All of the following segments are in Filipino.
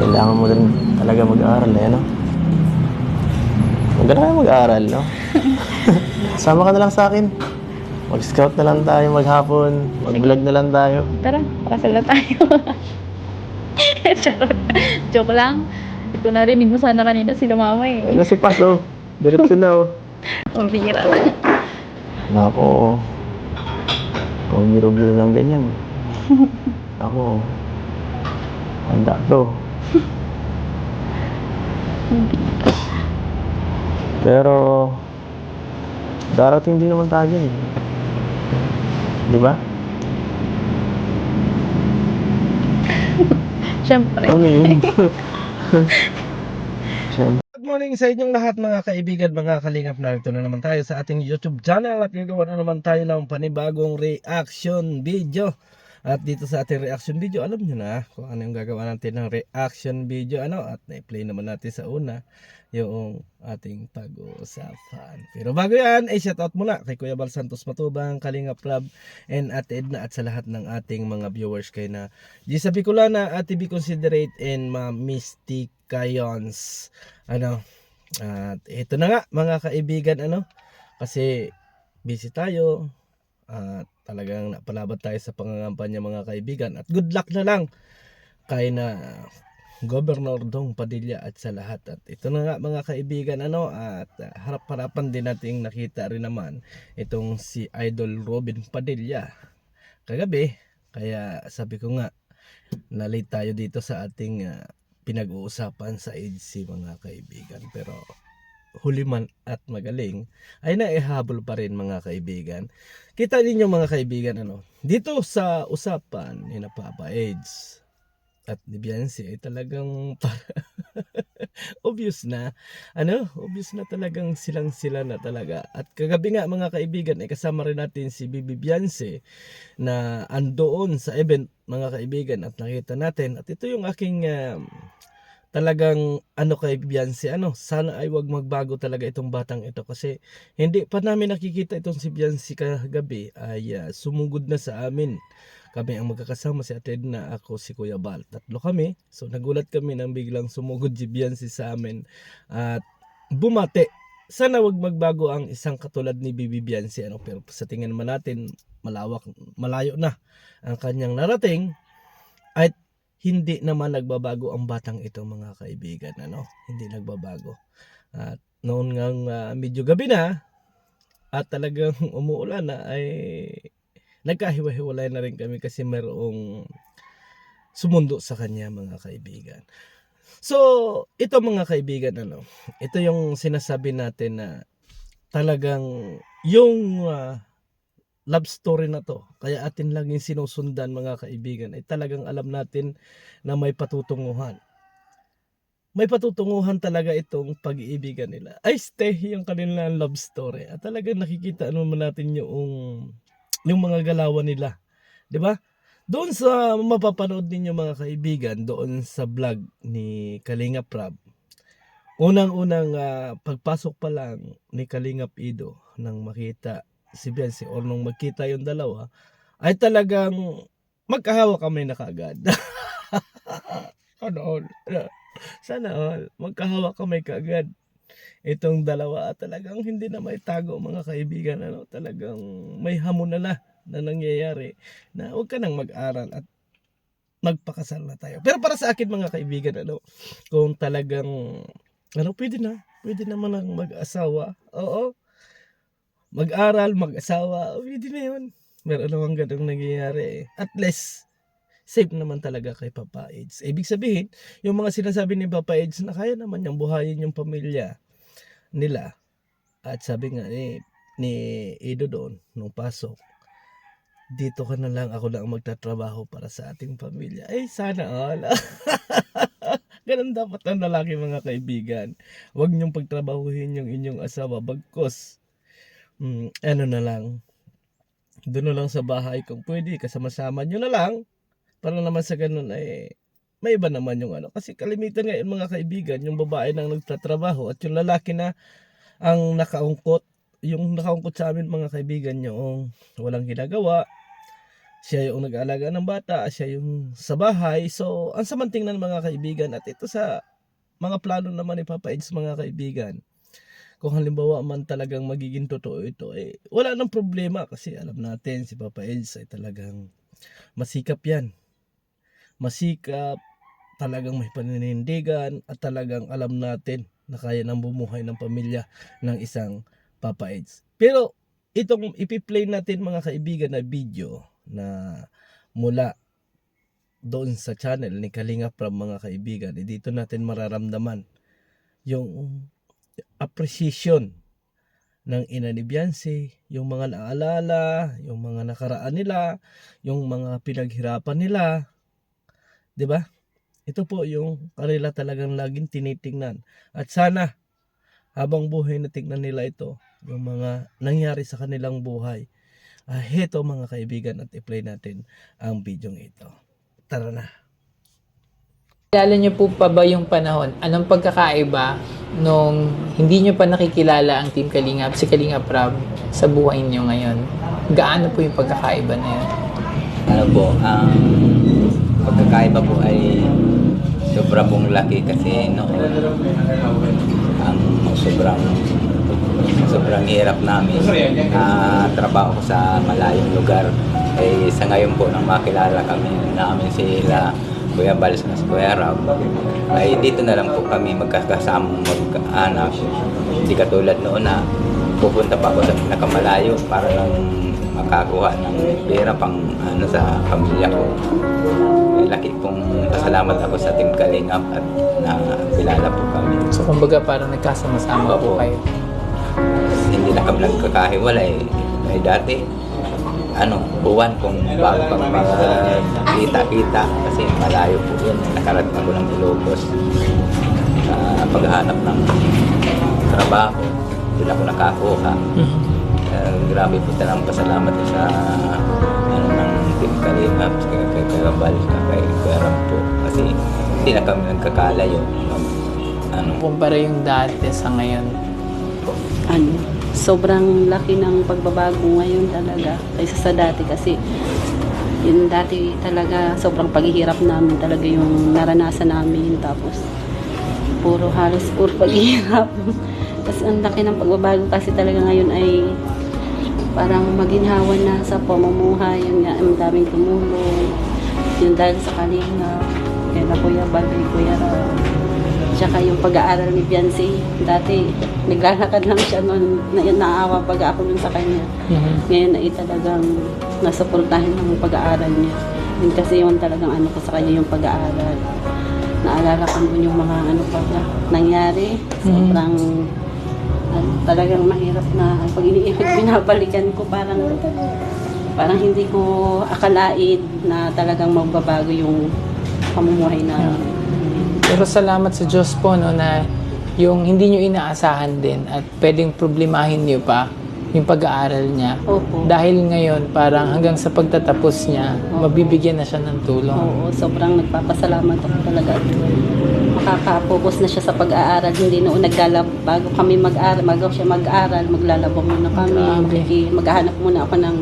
Kailangan mo rin talaga mag-aral eh, no? Huwag ka na kayo mag-aral, no? Sama ka na lang sa akin. Mag-scout na lang tayo maghapon. Mag-vlog na lang tayo. Tara, pakasal na tayo. Charot. Joke lang. Hindi ko narinig mo sana kanina sila mama eh. Ay, kasi pas, oh. Diretso na, oh. Ang bihira lang. Nako. Kung biro-biro lang ganyan. Ako. Handa to. Pero darating din naman tayo eh. Di ba? Siyempre. Ano yun? Siyempre. Good morning sa inyong lahat mga kaibigan, mga kalingap. Narito na naman tayo sa ating YouTube channel at gagawa na naman tayo ng panibagong reaction video. At dito sa ating reaction video, alam nyo na kung ano yung gagawa natin ng reaction video. At na-play naman natin sa una yung ating pag-uusapan. Pero bago yan, ay shoutout muna kay Kuya Bal Santos Matubang, Kalingap Club, and Ate Edna at sa lahat ng ating mga viewers kay na Gisa Bicolana, Ate Be Considerate, and Misty Kayons. At ito na nga mga kaibigan, kasi busy tayo at talagang napalaban tayo sa pangangampanya mga kaibigan, at good luck na lang kay na Governor Dong Padilla at sa lahat. At ito na nga mga kaibigan, at harap-harapan din nating nakita rin naman itong si Idol Robin Padilla kagabi, kaya sabi ko nga na-late tayo dito sa ating pinag-uusapan sa EDC mga kaibigan. Pero huli man at magaling ay naihabol pa rin mga kaibigan. Kita ninyo mga kaibigan, dito sa usapan ni Papa Eds at ni Biancy ay talagang obvious na talagang silang-sila na talaga. At kagabi nga mga kaibigan ay kasama rin natin si Bibi Biancy na andoon sa event mga kaibigan, at nakita natin, at ito yung aking talagang kay Biancy, sana ay wag magbago talaga itong batang ito, kasi hindi pa namin nakikita itong si Biancy kagabi ay sumugod na sa amin. Kami ang magkakasama, si Ate Edna, ako, si Kuya Bal, tatlo kami. So nagulat kami nang biglang sumugod si Biancy sa amin at bumate. Sana wag magbago ang isang katulad ni Bibi Biancy, pero sa tingin naman natin malayo na ang kanyang narating, at hindi naman nagbabago ang batang ito mga kaibigan, hindi nagbabago. At noon ngang medyo gabi na at talagang umuulan na, ay nagkahiwa-hiwalay na rin kami kasi mayroong sumundo sa kanya mga kaibigan. So ito mga kaibigan, ito yung sinasabi natin na talagang yung love story na to, kaya atin laging sinusundan mga kaibigan, ay talagang alam natin na may patutunguhan. May patutunguhan talaga itong pag-iibigan nila. Ay stay yung kanilang love story. At talagang nakikita naman natin yung mga galawan nila. 'Di ba? Doon sa mapapanood ninyo mga kaibigan, doon sa vlog ni Kalingap Rab, unang-unang pagpasok pa lang ni Kalingap Ido nang makita si Biancy, or nung magkita yung dalawa, ay talagang magkahawa kami na kaagad. Sana all magkahawa kami kaagad itong dalawa, at talagang hindi na may tago mga kaibigan, talagang may hamon na nangyayari na huwag ka nang mag-aral at magpakasal na tayo. Pero para sa akin mga kaibigan, kung talagang pwede naman ang mag-asawa, oo, mag-aral, mag-asawa, pwede na yun. Meron namang ganong nangyayari. At least, safe naman talaga kay Papa Eds. Ibig sabihin, yung mga sinasabi ni Papa Eds na kaya naman niyang buhayin yung pamilya nila. At sabi nga ni Ido doon, nung pasok, dito ka na lang, ako lang magtatrabaho para sa ating pamilya. Ay, sana all. Ganun dapat ang lalaki mga kaibigan. Huwag niyong pagtrabahuhin yung inyong asawa, bagkos na lang, doon na lang sa bahay kung pwede, kasama-sama nyo na lang, para naman sa ganun ay may iba naman yung kasi kalimitan ngayon mga kaibigan, yung babae nang nagtatrabaho at yung lalaki na ang nakaungkot. Yung nakaungkot sa amin mga kaibigan, yung walang ginagawa, Siya yung nag-aalaga ng bata, siya yung sa bahay. So, ang samantingnan mga kaibigan, at ito sa mga plano naman ni Papa Eds mga kaibigan, kung halimbawa man talagang magiging totoo ito, wala nang problema kasi alam natin si Papa Eds ay talagang masikap yan. Masikap, talagang may paninindigan, at talagang alam natin na kaya nang bumuhay ng pamilya ng isang Papa Eds. Pero itong ipi-play natin mga kaibigan na video na mula doon sa channel ni Kalinga Prab mga kaibigan, dito natin mararamdaman yung appreciation ng ina ni Beyonce, yung mga naalala, yung mga nakaraan nila, yung mga pinaghirapan nila, 'di ba? Ito po yung kanila talagang laging tinitingnan. At sana habang buhay na tingnan nila ito, yung mga nangyari sa kanilang buhay. Heto mga kaibigan, at i-play natin ang video ito. Tara na. Kilala niyo po pa ba yung panahon? Anong pagkakaiba nung hindi niyo pa nakikilala ang Team Kalingap, si Kalinga Prab, sa buhay niyo ngayon? Gaano po yung pagkakaiba na yun? Ano po, ang pagkakaiba po ay sobra pong laki kasi noon ang sobrang hirap namin trabaho ko sa malayong lugar. Sa ngayon po nang makilala kami namin sila Kuya Bals at Kuya Rab, ay dito na lang po kami magkakasamang mag-anak. Hindi katulad noon na pupunta pa ako sa nakamalayo para lang makakuha ng pera pang sa pamilya ko. Laki pong pasalamat ako sa Team Kalingap at nakilala po kami. So kumbaga parang nagkasama-sama po kayo. Hindi na kami nagkakahiwalay. Dati, buwan kung bago kami magkita-kita kasi malayo po yun. Nakarating ako ng Ilocos sa paghahanap ng trabaho. Doon ako nakakuha. Grabe po talagang pasalamat sa ng Team Kalingap, kay Kuya Bal, kay Kuya Ram po. Kasi hindi na kami nagkakalayo. Kumpara yung dati sa ngayon. Sobrang laki ng pagbabago ngayon talaga kaysa sa dati kasi yung dati talaga sobrang paghihirap namin talaga yung naranasan namin, tapos halos puro paghihirap. Kasi ang laki ng pagbabago kasi talaga ngayon ay parang maginhawa na sa pamumuhay, yung ang daming tumulong, yung dahil sa Kalinga, kaya na Kuya Bal, Kuya Ram. Tsaka yung pag-aaral ni Beyonce, dati naglalakad lang siya noon, naawa pag ako dun sa kanya. Ngayon ay talagang nasuportahan ng pag-aaral niya. Yun kasi yung talagang ko sa kanya yung pag-aaral. Naalala ko dun yung mga nangyari. Sobrang talagang mahirap na pag binabalikan ko, parang hindi ko akalain na talagang magbabago yung pamumuhay namin. Pero salamat sa Diyos po na yung hindi nyo inaasahan din at pwedeng problemahin nyo pa yung pag-aaral niya. Opo. Dahil ngayon parang hanggang sa pagtatapos niya, mabibigyan na siya ng tulong. Oo, sobrang nagpapasalamat ako talaga. Makaka-focus na siya sa pag-aaral. Hindi noon bago kami mag-aaral, bago siya mag-aaral, maglalaba muna kami. Maghahanap muna ako ng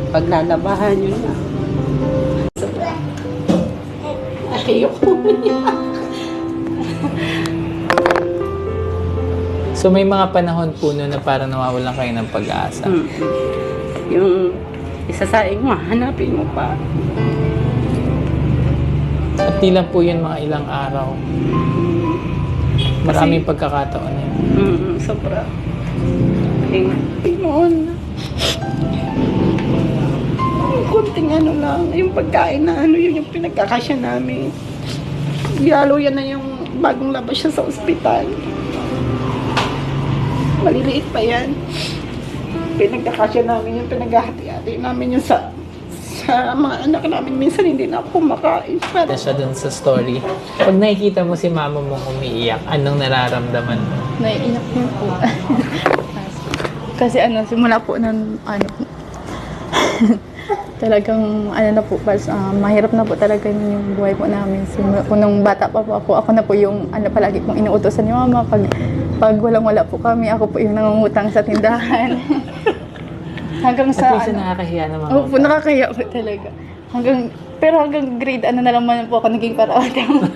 paglalabahan. Yun na. Sobrang ayoko. So may mga panahon po na parang nawawalan kayo ng pag-asa. Yung isasaing mo, hanapin mo pa. At di lang po yun mga ilang araw. Maraming pagkakataon yun. Sobra. Noon. Kunting lang, yung pagkain na yun yung pinagkakasya namin. Lalo yan na yung bagong labas siya sa ospital. Maliliit pa yan. Pinagkakasya namin yung pinaghahati-hati namin yung sa mga anak namin. Minsan hindi na ako kumakain. Siya dun sa story. Pag nakikita mo si mama mo umiiyak, anong nararamdaman mo? Naiiyak niyo po. Kasi simula po ng talagang na po, mahirap na po talaga yung buhay po namin. Simula po nung bata pa po ako na po yung palagi pong inuutosan ni mama. Pag walang-wala po kami, ako po yung nangungutang sa tindahan. Hanggang sa At least nakakahiya naman. Opo, nakakahiya po talaga. Hanggang grade ano na lang man po ako naging paraodang.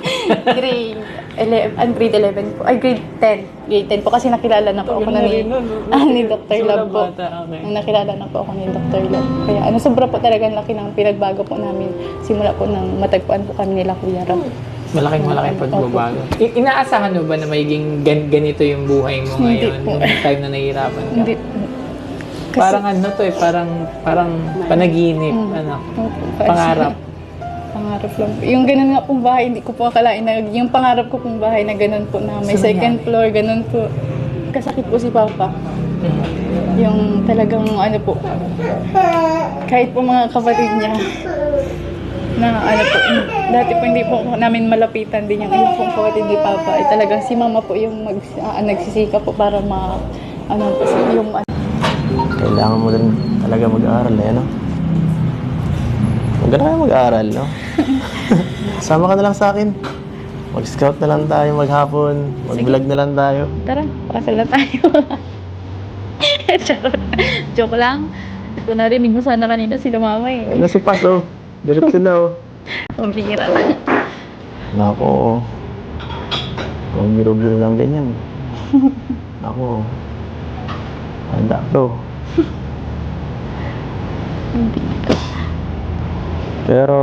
grade 11 po. Ay, grade 10. Grade 10 po kasi nakilala na po ako na ni Dr. Love po. Nung nakilala na po ako ni Dr. Love. Kaya sobra po talaga laki ng pinagbago po namin. Simula po nang matagpuan po kami nila Kuya Ram. Malaking pagbabago. Inaasahan mo ba na magiging ganito yung buhay mo Hindi ngayon? po. Nung time na nahihirapan ka? Hindi. Parang ano to eh, parang panaginip, pangarap. Pangarap lang po. Yung ganun nga pong bahay, hindi ko po akalain na yung pangarap ko pong bahay na ganun po na may So, second floor, ganun po. Kasakit po si Papa. Yung talagang ano po, kahit po mga kapatid niya, na ano po, dati po hindi po namin malapitan din yung iba pong kapatid ni Papa. Ay talagang si Mama po yung nagsisika po para yung Kailangan mo din talaga mag-aaral no? Huwag ka na kayo mag-aaral, no? Sama ka na lang sa akin. Mag-scout na lang tayo maghapon. Mag-vlog na lang tayo. Tara, pakasal na tayo. Charot. Joke lang. Ito narinig mo sana kanina sila Mama eh. Ayun na si Pas, oh. Diretso na, oh. Ang bihira lang. Nako, kung biro-biro lang ganyan. Nako, handa to. Hindi. Pero,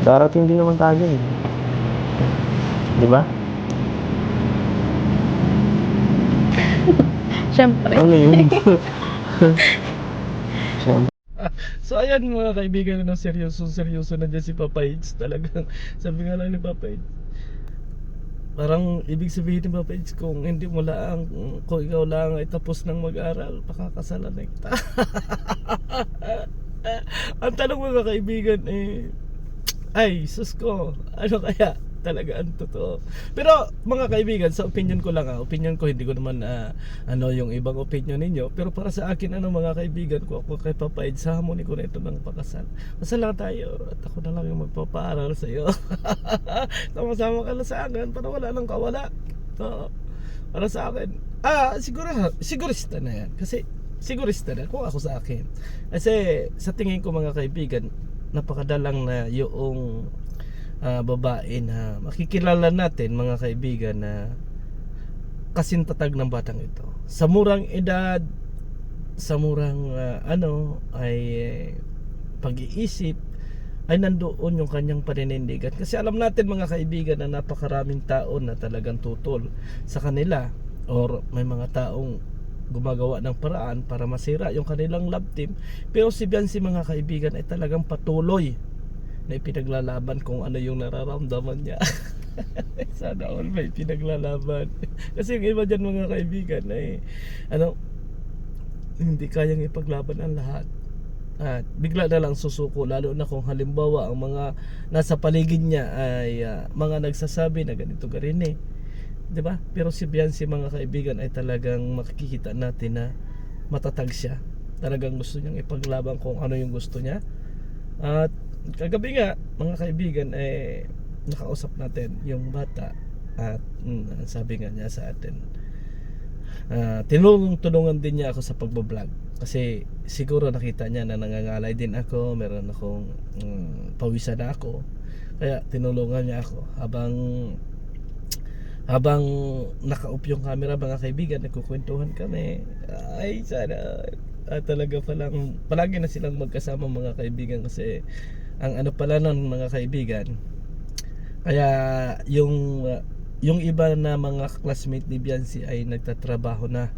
darating din naman tayo eh. Di ba? Siyempre. Ano yun? Siyempre. So ayan mga kaibigan, seryoso na dyan si Papa Eds. Talagang sabi nga lang ni Papa Eds, parang ibig sabihin ni Papa Eds, kung ikaw lang ay tapos ng mag-aral, pakakasalan na kita. Ang tanong mga kaibigan ay sus ko, ano kaya talaga ang totoo? Pero mga kaibigan, sa opinion ko lang, opinion ko, hindi ko naman yung ibang opinion ninyo, pero para sa akin mga kaibigan ko, ako kay Papa Ed, sa harmony ko na ito ng pakasal. Kasal lang tayo at ako na lang yung magpapaaral sa iyo. Sama-sama ka lang sa akin para wala nang kawala. Para sa akin sigurista na yan, kasi sigurista na kung ako sa akin. Kasi sa tingin ko mga kaibigan, napakadalang na yung babae na makikilala natin mga kaibigan na kasintatag ng batang ito. Sa murang edad, sa murang pag-iisip, ay nandoon yung kanyang paninindigan. Kasi alam natin mga kaibigan na napakaraming tao na talagang tutol sa kanila, or may mga taong gumagawa ng paraan para masira yung kanilang love team. Pero si Biancy mga kaibigan ay talagang patuloy na ipinaglalaban kung ano yung nararamdaman niya. Sana all may pinaglalaban. Kasi yung iba dyan mga kaibigan ay hindi kayang ipaglaban ang lahat. At bigla na lang susuko, lalo na kung halimbawa ang mga nasa paligid niya ay mga nagsasabi na ganito garin diba? Pero si Biancy mga kaibigan ay talagang makikita natin na matatag siya. Talagang gusto niyang ipaglaban kung ano yung gusto niya. At kagabi nga mga kaibigan nakausap natin yung bata at sabi nga niya sa atin, tinulungan din niya ako sa pagbablog, kasi siguro nakita niya na nangangalay din ako, meron akong pawisan na ako, kaya tinulungan niya ako habang naka-off yung camera mga kaibigan, nagkukwentuhan kami. Ay sana talaga palagi na silang magkasama mga kaibigan, kasi ang ano pala nun mga kaibigan, kaya yung iba na mga classmate ni Biancy ay nagtatrabaho na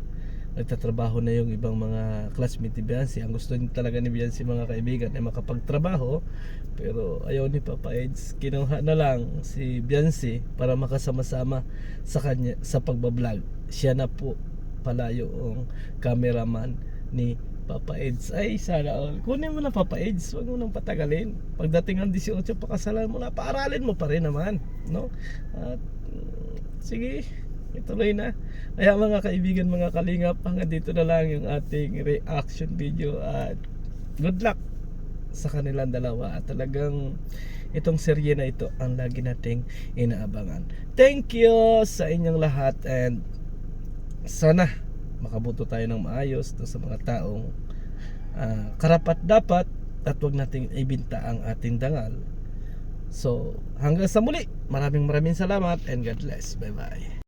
yung ibang mga classmate ni Biancy. Ang gusto talaga ni Biancy mga kaibigan ay makapagtrabaho, pero ayaw ni Papa Eds, kinuha na lang si Biancy para makasama-sama sa kanya sa pagbablog. Siya na po pala yung cameraman ni Papa Eds. Ay sana all, kunin mo na Papa Eds, huwag mo nang patagalin. Pagdating ng 18 pakasalan mo na, paaralin mo pa rin naman, no? At sige, ituloy na. Kaya mga kaibigan, mga kalingap, hanggang dito na lang yung ating reaction video, at good luck sa kanilang dalawa. At talagang itong serye na ito ang lagi nating inaabangan. Thank you sa inyong lahat, and sana makabuto tayo ng maayos sa mga taong karapat dapat at wag nating ibinta ang ating dangal. So, hanggang sa muli, maraming salamat and God bless. Bye bye.